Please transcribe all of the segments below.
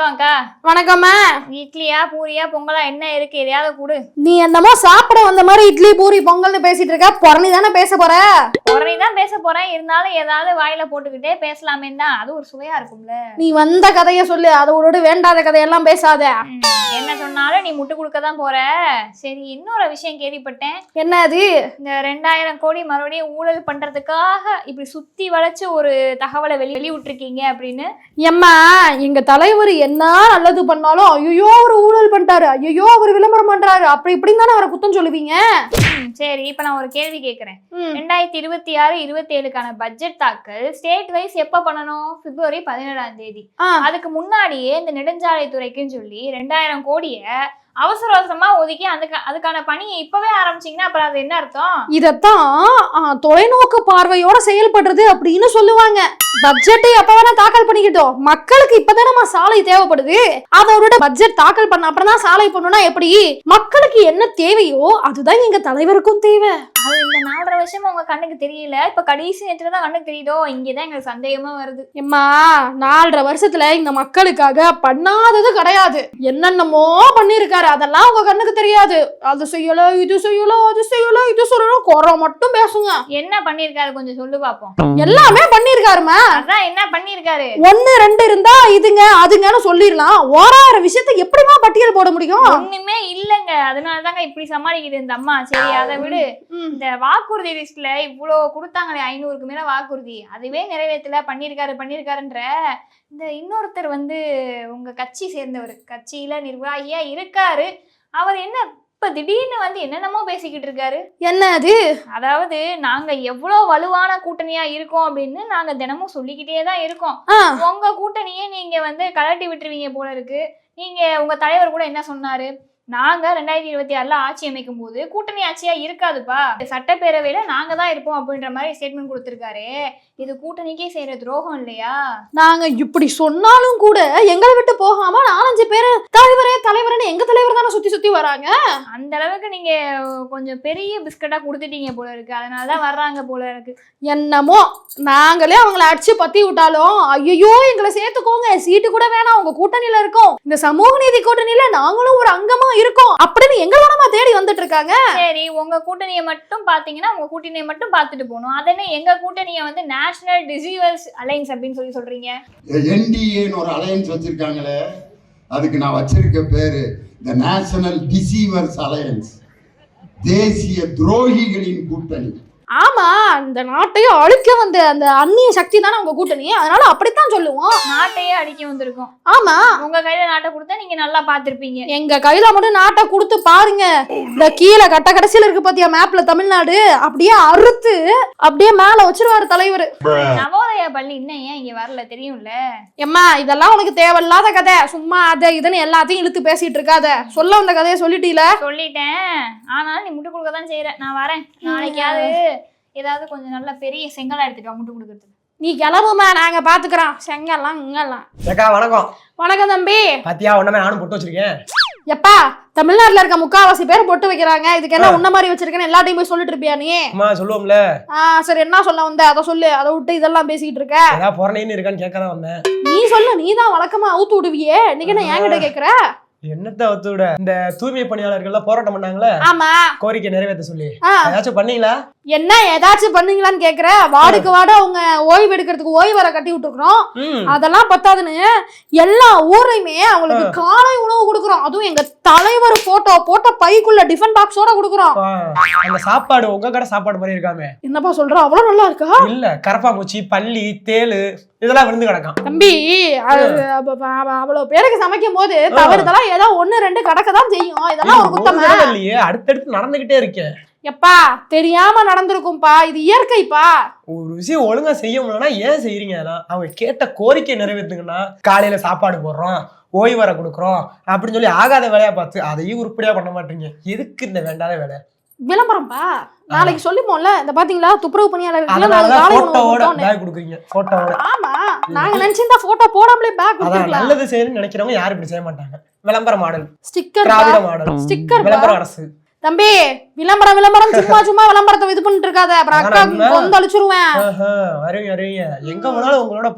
வணக்கம் அக்கா. வணக்கம்மா. இட்லியா பூரியா பொங்கலா என்ன இருக்கு, எதையாவது கூடு. நீ என்னமோ சாப்பிட வந்த மாதிரி இட்லி பூரி பொங்கல்னு பேசிட்டு இருக்க. பொறணி தானே பேச போற? பொறணி தான் பேச போறேன், இருந்தாலும் ஏதாவது வாயில போட்டுக்கிட்டே பேசலாமே தான், அது ஒரு சுவையா இருக்கும்ல. நீ வந்த கதைய சொல்லு, அதோட வேண்டாத கதையெல்லாம் பேசாத. என்ன சொன்னாலும் நீ முட்டு கொடுக்க தான் போற. சரி, இன்னொரு விஷயம் கேள்விப்பட்டேன். என்ன அது? இந்த 2000 கோடி மறுபடியும் ஊழல் பண்றதுக்காக இப்படி சுத்தி வளைச்சு ஒரு தகவலை வெளிவிட்டுருக்கீங்க அப்படின்னு. எம்மா, எங்க தலைவர் என்ன நல்லது பண்ணாலும் ஐயோ அவர் ஊழல் பண்ணிட்டாரு, ஐயோ அவர் விளம்பரம் பண்றாரு, அப்படி இப்படின்னு தானே அவரை குத்தம் சொல்லுவீங்க. சரி, இப்ப நான் ஒரு கேள்வி கேட்கிறேன். 2026-27க்கான பட்ஜெட் தாக்கல் ஸ்டேட் வைஸ் எப்ப பண்ணணும்? பிப்ரவரி 17ஆம் தேதி. அதுக்கு முன்னாடியே இந்த நெடுஞ்சாலை துறைக்குன்னு சொல்லி 2000 கோடிய அவசர அவசரமா ஒதுக்கி அதுக்கான பணியை இப்பவே ஆரம்பிச்சீங்கன்னா அப்புறம் அது என்ன அர்த்தம்? இதத்தான் தொலைநோக்கு பார்வையோட செயல்படுறது அப்படின்னு சொல்லுவாங்க. பட்ஜெட்டை எப்ப வேணா தாக்கல் பண்ணிக்கிட்டோம், மக்களுக்கு இப்பதான் நம்ம சாலை தேவைப்படுது, அதோட பட்ஜெட் தாக்கல் பண்ண அப்புறம் தான் சாலை பண்ணணும்னா எப்படி? மக்களுக்கு என்ன தேவையோ அதுதான் எங்க தலைவருக்கும் தேவை. அது இந்த 4.5 வருஷமா உங்க கண்ணுக்கு தெரியல, இப்ப கடைசி நேரத்துல தான் கண்ணுக்கு தெரியுதோ? இங்கதான் எங்களுக்கு சந்தேகமா வருது. எம்மா, 4.5 வருஷத்துல இந்த மக்களுக்காக பண்ணாதது கிடையாது. என்னென்னமோ பண்ணிருக்காரு, அதெல்லாம் உங்க கண்ணுக்கு தெரியாது. அது செய்யல, இது செய்யல, அது செய்யல, இது சொல்லணும், குறை மட்டும் பேசுங்க. என்ன பண்ணிருக்காரு கொஞ்சம் சொல்லு பாப்போம். எல்லாமே பண்ணிருக்காருமா. அதான் என்ன பண்ணிருக்காரு? 1 2 இருந்தா இதுங்க அதுங்கன்னு சொல்லிடலாம். 1000 விஷயத்தை எப்படிமா பட்டியல் போட முடியும்? ஒண்ணுமே இல்லங்க, அதனாலதாங்க இப்படி சமாளிக்குது இந்த அம்மா. சரி, அதை விடு. இந்த வாக்குறுதி லிஸ்ட்ல இவ்வளவு கொடுத்தாங்களே, 500க்கு மேல வாக்குறுதி, அதுவே நிறைவேற்றல, பண்ணிருக்காருன்ற இந்த இன்னொருத்தர் உங்க கட்சி சேர்ந்தவர், கட்சியில நிர்வாகியா இருக்காரு, அவர் என்ன இப்ப திடீர்னு என்னென்னமோ பேசிக்கிட்டு இருக்காரு. என்ன அது? அதாவது நாங்க எவ்வளவு வலுவான கூட்டணியா இருக்கோம் அப்படின்னு நாங்க தினமும் சொல்லிக்கிட்டே தான் இருக்கோம். உங்க கூட்டணியே நீங்க கலட்டி விட்டுருவீங்க போல இருக்கு. நீங்க உங்க தலைவர் கூட என்ன சொன்னாரு? நாங்க 2026ல ஆட்சி அமைக்கும் போது கூட்டணி ஆட்சியா இருக்காதுப்பா, சட்டப்பேரவையில நாங்க தான் இருப்போம் அப்படின்ற மாதிரி ஸ்டேட்மெண்ட் கொடுத்திருக்காரு. இது கூட்டணிக்கே செய்யற துரோகம் இல்லையா? நாங்க இப்படி சொன்னாலும் கூட எங்களை விட்டு போகாம 4-5 பேரு தலைவரே எங்க தலைவர் தானே சுத்தி சுத்தி வராங்க. அந்த அளவுக்கு நீங்க கொஞ்சம் பெரிய பிஸ்கட்டா கொடுத்துட்டீங்க போல இருக்கு, அதனாலதான் வர்றாங்க போல இருக்கு. என்னமோ நாங்களே அவங்களை அடிச்சு பத்தி விட்டாலும் ஐயோ எங்களை சேர்த்துக்கோங்க, சீட்டு கூட வேணாம், உங்க கூட்டணியில இருக்கோம், இந்த சமூக நீதி கூட்டணியில நாங்களும் ஒரு அங்கமா இருக்கும் அப்படின்னு எங்களை நம்ம தேடி வந்துட்டு இருக்காங்க. சரி, உங்க கூட்டணியை மட்டும் பாத்தீங்கன்னா உங்க கூட்டணியை மட்டும் பார்த்துட்டு போகணும். அதனே எங்க கூட்டணியை நேஷனல் டிசீவர்ஸ் அலையன்ஸ் அப்படின்னு சொல்றீங்க. என்டிஏன்னு ஒரு அலையன்ஸ் வச்சிருக்காங்களே, அதுக்கு நான் வச்சிருக்க பேரு தி நேஷனல் டிசீவர்ஸ் அலையன்ஸ், தேசிய துரோகிகளின் கூட்டணி. ஆமா, இந்த நாட்டையும் அழிக்க வந்த அந்த அந்நிய சக்தி தானே உங்க கூட்டணி, அதனால அப்படித்தான் சொல்லுவோம். நாட்டையே அழிக்க வந்திருக்கோம். ஆமா, உங்க கையில நாட்டை கொடுத்தா நீங்க நல்லா பாத்திருப்பீங்க. எங்க கையில மட்டும் நாட்டை கொடுத்து பாருங்க, இந்த கீழே கடைசியில இருக்கு பாத்தியா மேப்ல தமிழ்நாடு, அப்படியே அறுத்து அப்படியே மேல வச்சிருவாரு தலைவர். நவோதயா பள்ளி இன்னும் ஏன் இங்க வரல தெரியும்ல? எம்மா, இதெல்லாம் உனக்கு தேவையில்லாத கதை, சும்மா அதை இதுன்னு எல்லாத்தையும் இழுத்து பேசிட்டு இருக்காத. சொல்ல வந்த கதையை சொல்லிட்டீல? சொல்லிட்டேன், ஆனாலும் நீ முட்டு கொடுக்க தான் செய்யற. நான் வரேன் நாளைக்காவது, ஏதாவது கொஞ்சம் நல்ல பெரிய செங்கலா எடுத்துட்டு முட்டு கொடுக்கறதுக்கு. நீ கிளம்புமா, நாங்க பாத்துக்கிறோம் செங்கல்லாம் இங்கெல்லாம். வணக்கம். வணக்கம் தம்பி. பாத்தியா, உன்னமே நானும் பொட்டு வச்சிருக்கேன். எப்பா, தமிழ்நாட்டுல இருக்க 3/4 பேர் பொட்டு வைக்கிறாங்க, இதுக்கு என்ன உன்ன மாதிரி வச்சிருக்கேன்னு எல்லாத்தையும் போய் சொல்லிட்டு இருப்பியா நீ? சொல்லுவோம்ல. சரி, என்ன சொல்ல வந்த அதை சொல்லு, அதை விட்டு இதெல்லாம் பேசிக்கிட்டு இருக்க. ஏதாவது பொறணைன்னு இருக்கான்னு கேட்கதான் வந்தேன். நீ சொல்லு, நீ தான் வழக்கமா அவுத்து விடுவியே, நீங்க என்ன என்கிட்ட கேக்குற? என்னத்த அவுத்து விட, இந்த தூய்மை பணியாளர்கள் போராட்டம் பண்ணாங்களே, ஆமா, கோரிக்கை நிறைவேற்ற சொல்லி ஏதாச்சும் பண்ணீங்களா? என்ன ஏதாச்சும் பண்ணீங்களான்னு கேக்குற? வார்டுக்கு வார்டு அவங்க ஓய்வு எடுக்கிறதுக்கு ஓய்வு வர கட்டி விட்டுருக்கோம், அதெல்லாம் பத்தாதுன்னு எல்லா ஊர்லயுமே அவங்களுக்கு காலை உணவு கொடுக்குறோம். அதுவும் எங்க தலைவர் போட்டோ போட்ட பைக்குள்ள டிஃபன் பாக்ஸோட கொடுக்குறோம். அந்த சாப்பாடு உங்க கடை சாப்பாடு மாதிரி இருக்காமே. என்னப்பா சொல்ற, அவ்வளவு நல்லா இருக்கா? இல்ல, கரப்பாம்பூச்சி, பள்ளி, தேளு இதெல்லாம் விருந்து கிடக்கும் தம்பி. அவ்வளவு பேருக்கு சமைக்கும் போது தவறுதெல்லாம் ஏதோ 1 2 கடக்கதான் செய்யும், இதெல்லாம் ஒரு குத்தமா இல்லையே? அடுத்தடுத்து நடந்துகிட்டே இருக்கேன். எப்பா, தெரியாம நடந்திருக்கும்பா, இது இயற்கைப்பா. ஒரு விஷயம் ஒழுங்கா செய்ய முடியலன்னா ஏன் செய்யறீங்க? அவங்க கேட்ட கோரிக்கை நிறைவேற்றுங்கன்னா, காலையில சாப்பாடு போடுறோம், ஓய்வு வர கொடுக்குறோம் அப்படின்னு சொல்லி ஆகாத வேலையா பார்த்து அதையும் உருப்படியா பண்ண மாட்டீங்க. எதுக்கு இந்த வேண்டாத வேலை? விளம்பரம்பா, நாளைக்கு சொல்லிப்போம்ல. இந்த பாத்தீங்களா, துப்புரவு பணியாளர்கள் கொடுக்குறீங்க போட்டோவோட. ஆமா, நாங்க நினைச்சிருந்தா போட்டோ போடாமலே பேக் கொடுக்கலாம். நல்லது செய்யணும்னு நினைக்கிறவங்க யாரும் இப்படி செய்ய மாட்டாங்க. விளம்பர மாடல், ஸ்டிக்கர், திராவிட மாடல், ஸ்டிக்கர், விளம்பர அரசு. தம்பி, விளம்பரம் சும்மா விளம்பரத்தை இது பண்ணிட்டு இருக்காத, அப்புறம் அக்கா கொந்தளிச்சிருவேன். வருவீங்க எங்க போனாலும் உங்களோட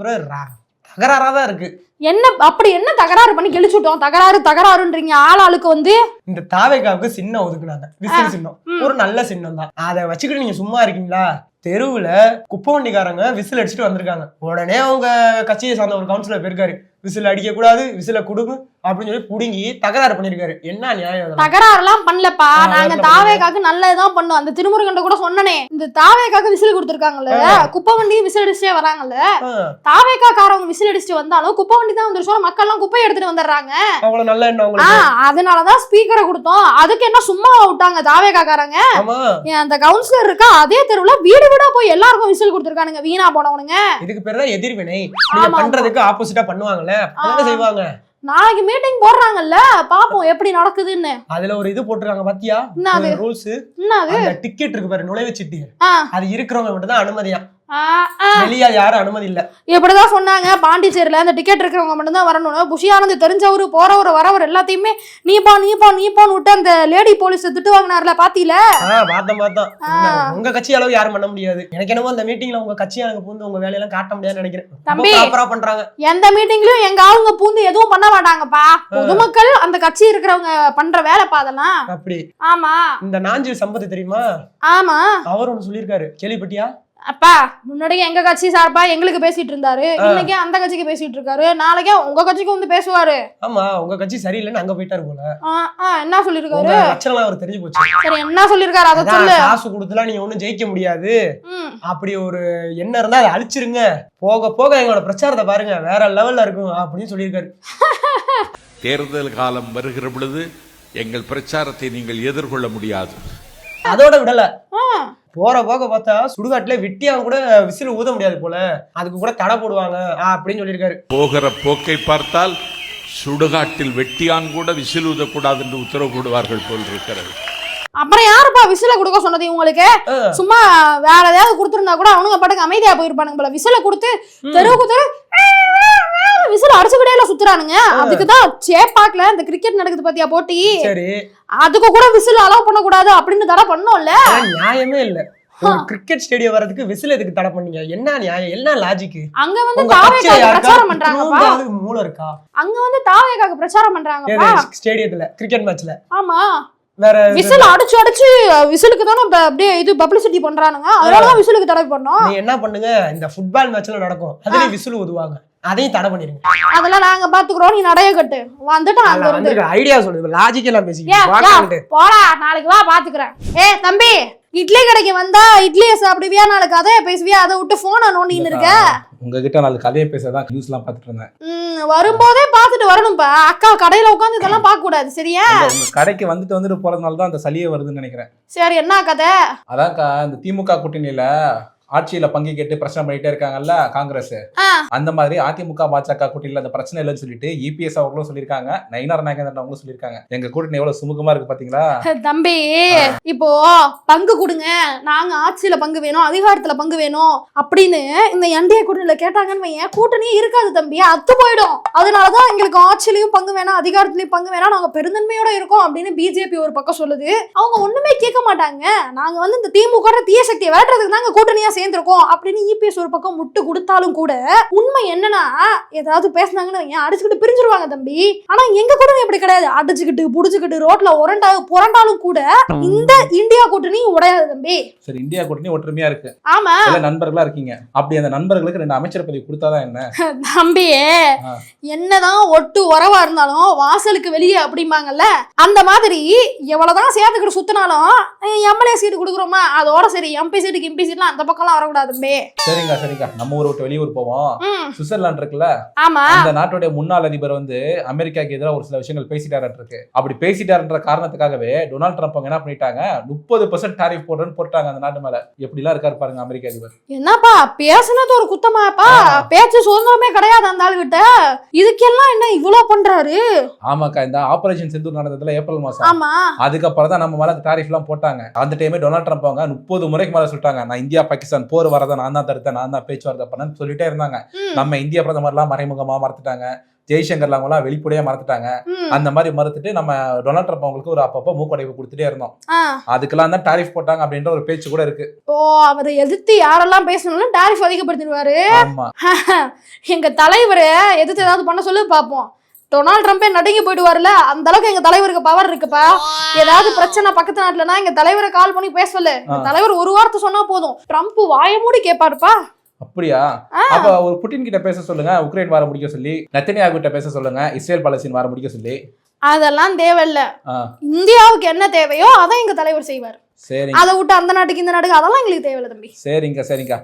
தகராறாதான் இருக்கு. என்ன அப்படி என்ன தகராறு பண்ணி கிழிச்சுட்டோம்? தகராறுன்றீங்க. ஆளுக்கு வந்து இந்த தாவேக்காவுக்கு சின்னம் ஒதுக்குனாங்க, விசில் சின்னம். ஒரு நல்ல சின்னம் தான். அதை வச்சுக்கிட்டு நீங்க சும்மா இருக்கீங்களா? தெருவுல குப்பை வண்டிக்காரங்க விசில் அடிச்சுட்டு வந்திருக்காங்க. உடனே அவங்க கட்சியை சார்ந்த ஒரு கவுன்சிலர் போயிருக்காரு, விசில் அடிக்க கூடாது, விசில குடுங்க அப்படின்னு சொல்லி புடுங்கி தகராறு பண்ணிருக்காரு. என்ன நியாயம்? தகராறு எல்லாம் பண்ணலப்பா. நாங்க தாவேக்காக்கு நல்லதுதான் பண்ணோம். அந்த திருமுருகன்ட்ட கூட சொன்னனே, இந்த தாவேக்காக்கு விசில் கொடுத்துருக்காங்கல்ல, குப்பை வண்டி விசில் அடிச்சுட்டே வராங்கல்ல. தாவேக்காரவங்க விசில் அடிச்சுட்டு வந்தாலும் குப்பை வண்டி தான் வந்துருச்சோம், மக்கள் எல்லாம் குப்பையை எடுத்துட்டு வந்துடுறாங்க. அவ்வளவு நல்ல எண்ணம். அதனாலதான் ஸ்பீக்கரை கொடுத்தோம். அதுக்கு என்ன சும்மா விட்டாங்க தாவேக்காரங்க? அந்த கவுன்சிலர் இருக்கா அதே தெருவுல வீடு வீடா போய் எல்லாருக்கும் விசில் கொடுத்துருக்கானுங்க, வீணா போனவனுங்க. இதுக்கு பேர் தான் எதிர்வினை. பண்றதுக்கு ஆப்போசிட்டா பண்ணுவாங்கல்ல, செய்வாங்க. நாளைக்கு மீட்டிங் போடுறாங்கல்ல, பாப்போம் எப்படி நடக்குதுன்னு. அதுல ஒரு இது போட்டுருக்காங்க பாத்தியா, ரூல்ஸ். டிக்கெட் இருக்கு பாரு, நுழைவுச்சீட்டு, அது இருக்கிறவங்க மட்டும் தான் அனுமதியா, வெளியா யாரும் அனுமதி இல்ல. இப்படிதான் சொன்னாங்க பாண்டிச்சேரியில. அந்த டிக்கெட் இருக்கிறவங்க மட்டும் தான் வரணும். புஷியானந்த் தெரிஞ்சவரு போறவரு வரவர் எல்லாத்தையுமே நீப்பான்னு விட்டு அந்த லேடி போலீஸ் திட்டு வாங்கினார்ல, பாத்தீல? பார்த்தோம். உங்க கட்சி அளவு யாரும் பண்ண முடியாது. எனக்கு என்னமோ அந்த மீட்டிங்ல உங்க கட்சியாளுங்க பூந்து உங்க வேலையெல்லாம் காட்ட முடியாதுன்னு நினைக்கிறேன். தம்பி, பண்றாங்க. எந்த மீட்டிங்லயும் எங்க ஆளுங்க பூந்து எதுவும் பண்ண மாட்டாங்கப்பா. பொதுமக்கள் அந்த கட்சி இருக்கிறவங்க பண்ற வேலைப்பா அதெல்லாம். அப்படி. ஆமா. இந்த நாஞ்சில் சம்பத் தெரியுமா? ஆமா. அவர் ஒண்ணு சொல்லிருக்காரு, கேள்விப்பட்டியா? அப்பா முன்னாடியே எங்க கட்சி சார்பா எங்களுக்கு பேசிட்டு இருந்தாரு, இன்னைக்கு அந்த கட்சிக்கு பேசிட்டு இருக்காரு, நாளைக்கே உங்க கட்சிக்கு வந்து பேசுவாரு. ஆமா, உங்க கட்சி சரியில்லைன்னு அங்க போயிட்டாரு போல. என்ன சொல்லிருக்காரு? லட்சணம் அவர் தெரிஞ்சு போச்சு. சரி, என்ன சொல்லிருக்காரு அத சொல்லு. காசு கொடுத்துலாம் நீங்க ஒண்ணும் ஜெயிக்க முடியாது, அப்படி ஒரு எண்ணம் இருந்தா அதை அழிச்சிருங்க, போக போக எங்களோட பிரச்சாரத்தை பாருங்க வேற லெவல்ல இருக்கும் அப்படின்னு சொல்லியிருக்காரு. தேர்தல் காலம் வருகிற பொழுது எங்கள் பிரச்சாரத்தை நீங்கள் எதிர்கொள்ள முடியாது. அதோட விடல, போற போக பார்த்தா சுடுகாட்டுல வெட்டியாங்க கூட விசில் ஊத முடியாது போல, அதுக்கு கூட தடை போடுவாங்க அப்படின்னு சொல்லியிருக்காரு. போகிற போக்கை பார்த்தால் சுடுகாட்டில் வெட்டியான் கூட விசில் ஊதக்கூடாது என்று உத்தரவு போடுவார்கள் போல் இருக்கிறது. அப்புறம் யாருப்பா விசில கொடுக்க சொன்னது உங்களுக்கு? சும்மா வேற ஏதாவது கொடுத்துருந்தா கூட அவனுங்க பாட்டுக்கு அமைதியா போயிருப்பானுங்க போல. விசில கொடுத்து தெருவுக்கு தெரு விசில் அடிச்சுக்கிட்டே சுத்துறானுங்க. அதுக்குதான் சேப்பாக்கல இந்த கிரிக்கெட் நடக்குது பாத்தியா போட்டி, அதுக்கு கூட விசில் அலோவ் பண்ண கூடாது அப்படின்னு தடை பண்ணோம்ல. நியாயமே இல்ல. கிரிக்கெட் ஸ்டேடியம் வரதுக்கு விசில் எதுக்கு தடை பண்ணீங்க? என்ன நியாயம், என்ன லாஜிக்? அங்க வந்து தாவேக்காக பிரச்சாரம் பண்றாங்கப்பா. மூளை இருக்கா? அங்க வந்து தாவேக்காக பிரச்சாரம் பண்றாங்கப்பா ஸ்டேடியத்துல கிரிக்கெட் மேட்ச்ல. ஆமா, விசில் அடிச்சு விசிலுக்கு தானே அப்படியே இது பப்ளிசிட்டி பண்றானுங்க, அதனாலதான் விசிலுக்கு தடை பண்ணோம். நீ என்ன பண்ணுங்க, இந்த ஃபுட்பால் மேட்ச்ல நடக்கும், அதுலயும் விசில் ஊதுவாங்க, அதையும் தடை பண்ணிருங்க. அதெல்லாம் நாங்க பாத்துக்கிறோம், நீ நடைய கட்டு வந்துட்டு அங்க இருந்து ஐடியா சொல்லுங்க, லாஜிக் எல்லாம் பேசிக்கிட்டு போடா, நாளைக்கு வா பாத்துக்கிறேன். தம்பி, இட்லி கடைக்கு வந்தா இட்லியை சாப்பிடுவியா, நாலு கதையை பேசுவியா, அதை விட்டு போனை நோண்டின்னு இருக்க? உங்ககிட்ட நாலு கதையை பேசதான் நியூஸ் எல்லாம் பாத்துட்டு இருந்தேன். வரும்போதே பாத்துட்டு வரணும்பா. அக்கா கடையில உட்காந்து இதெல்லாம் பார்க்க கூடாது, சரியா? உங்க கடைக்கு வந்துட்டு போறதுனாலதான் அந்த சளியே வருதுன்னு நினைக்கிறேன். சரி, என்ன கதை? அதான்க்கா, இந்த திமுக கூட்டணியில ஆட்சியில பங்கு கேட்டு பிரச்சனை பண்ணிட்டே இருக்காங்கல்ல காங்கிரஸ், அந்த மாதிரி அதிமுக பாஜக கூட்டணியில அந்த பிரச்சனை இல்லைன்னு சொல்லிட்டு இபிஎஸ் அவர்களும் சொல்லியிருக்காங்க, நயினார் நாகேந்திரன் அவங்களும் சொல்லியிருக்காங்க. எங்க கூட்டணி எவ்வளவு சுமூகமா இருக்கு பாத்தீங்களா? தம்பி, இப்போ பங்கு கொடுங்க, நாங்க ஆட்சியில பங்கு வேணும், அதிகாரத்துல பங்கு வேணும் அப்படின்னு இந்த என்டிஏ கூட்டணியில கேட்டாங்கன்னு வையன், கூட்டணியே இருக்காது தம்பி, அத்து போயிடும். அதனாலதான் எங்களுக்கு ஆட்சியிலையும் பங்கு வேணாம், அதிகாரத்திலயும் பங்கு வேணாம், நாங்க பெருந்தன்மையோட இருக்கோம் அப்படின்னு பிஜேபி ஒரு பக்கம் சொல்லுது. அவங்க ஒண்ணுமே கேட்க மாட்டாங்க. நாங்க வந்து இந்த திமுக தீய சக்தியை விரட்டுறதுக்கு தாங்க கூட்டணியா சேர்ந்திருக்கோம் அப்படின்னு இபிஎஸ் ஒரு பக்கம் முட்டு கொடுத்தாலும் கூட உண்மை என்னன்னா, ஏதாவது பேசினாங்கன்னு அடிச்சுக்கிட்டு பிரிஞ்சிருவாங்க தம்பி. ஆனா எங்க கூட்டணி அப்படி கிடையாது. அடிச்சுக்கிட்டு புடிச்சுக்கிட்டு ரோட்ல புரண்டாலும் கூட இந்த இந்தியா கூட்டணி உடையாது தம்பி. சரி, இந்தியா கூட்டணி ஒற்றுமையா இருக்கு. ஆமா, நண்பர்களா இருக்கீங்க. அப்படி அந்த நண்பர்களுக்கு 2 அமைச்சர் பதவி கொடுத்தாதான் என்ன தம்பி? என்னதான் ஒட்டு உறவா இருந்தாலும் வாசலுக்கு வெளியே அப்படிம்பாங்கல்ல, அந்த மாதிரி எவ்வளவுதான் சேர்த்துக்கிட்டு சுத்தினாலும் எம்எல்ஏ சீட்டு கொடுக்குறோமா அதோட சரி. எம்பி சீட்டுக்கு எம்பி சீட்லாம் அந்த பக்கம் வரக்கூடாது. சரிங்க, நம்ம ஊரை விட்டு வெளியூர் போவோம். சுவிட்சர்லாந்து இருக்குல்ல, அந்த நாட்டுடைய முன்னாள் அதிபர் வந்து அமெரிக்காக்கு எதிராக ஒரு சில விஷயங்கள் பேசிட்டாரு இருக்கு. அப்படி பேசிட்டாருன்ற காரணத்துக்காகவே டொனால்ட் ட்ரம்ப் அவங்க என்ன பண்ணிட்டாங்க, 30% டாரிஃப் போடுறேன்னு போட்டாங்க அந்த நாட்டு மேல. எப்படி எல்லாம் இருக்காரு பாருங்க அமெரிக்க அதிபர். என்னப்பா பேசுனது ஒரு குத்தமாப்பா? பேச்சு சுதந்திரமே கிடையாது அந்த ஆளு கிட்ட. இதுக்கெல்லாம் என்ன இவ்வளவு பண்றாரு? ஆமாக்கா, இந்த ஆபரேஷன் சிந்தூர் நடந்ததுல ஏப்ரல் மாசம், அதுக்கப்புறம் தான் நம்ம மேல டாரிஃப் எல்லாம் போட்டாங்க. அந்த டைமே டொனால்ட் ட்ரம்ப் அவங்க 30 முறைக்கு மேல சொல்லிட்டாங்க, நான் இந்தியா பாகிஸ்தான் போர் வரதை நான் தான் தடுத்தேன், நான் தான் பேச்சுவார்த்தை பண்ணேன்னு சொல்லிட்டே இருந்தாங்க. நம்ம இந்திய பிரதமர்லாம் மறைமுகமா மறந்துட்டாங்க. ஜெய்சங்கர்ல அவங்க எல்லாம் வெளிப்படையா மறந்துட்டாங்க. அந்த மாதிரி மறுத்துட்டு நம்ம டொனால்ட் ட்ரம்ப் அவங்களுக்கு ஒரு அப்பப்போ மூக்கடைவு கொடுத்துட்டே இருந்தோம். அதுக்கெல்லாம் தான் டாரிஃப் போட்டாங்க அப்படின்ற ஒரு பேச்சு கூட இருக்கு. ஓ, அவரை எதிர்த்து யாரெல்லாம் பேசணும்னு டாரிஃப் அதிகப்படுத்திடுவாரு. ஆமா, எங்க தலைவரை எதிர்த்து ஏதாவது பண்ண சொல்லி பாப்போம். டொனால்ட் ட்ரம்பே நடுங்கி போயிடுவாருல, அந்த அளவுக்கு எங்க தலைவருக்கு பவர் இருக்குப்பா. ஏதாவது பிரச்சனை பக்கத்து நாட்டுலனா எங்க தலைவரை கால் பண்ணி பேச சொல்லு. தலைவர் ஒரு வார்த்தை சொன்னா போதும், ட்ரம்ப் வாய மூடி கேட்பாருப்பா. அப்படியா? அப்ப ஒரு புட்டின் கிட்ட பேச சொல்லுங்க, உக்ரைன் வார முடிக்க சொல்லி. நெத்தனியாகு கிட்ட பேச சொல்லுங்க, இஸ்ரேல் பாலஸ்தீன் வார முடிக்க சொல்லி. அதெல்லாம் தேவையில்ல. இந்தியாவுக்கு என்ன தேவையோ அதான் எங்க தலைவர் செய்வார். சரி, அதை விட்டு அந்த நாட்டுக்கு இந்த நாட்டுக்கு அதெல்லாம் எங்களுக்கு தேவையில்ல தம்பி. சரிங்க.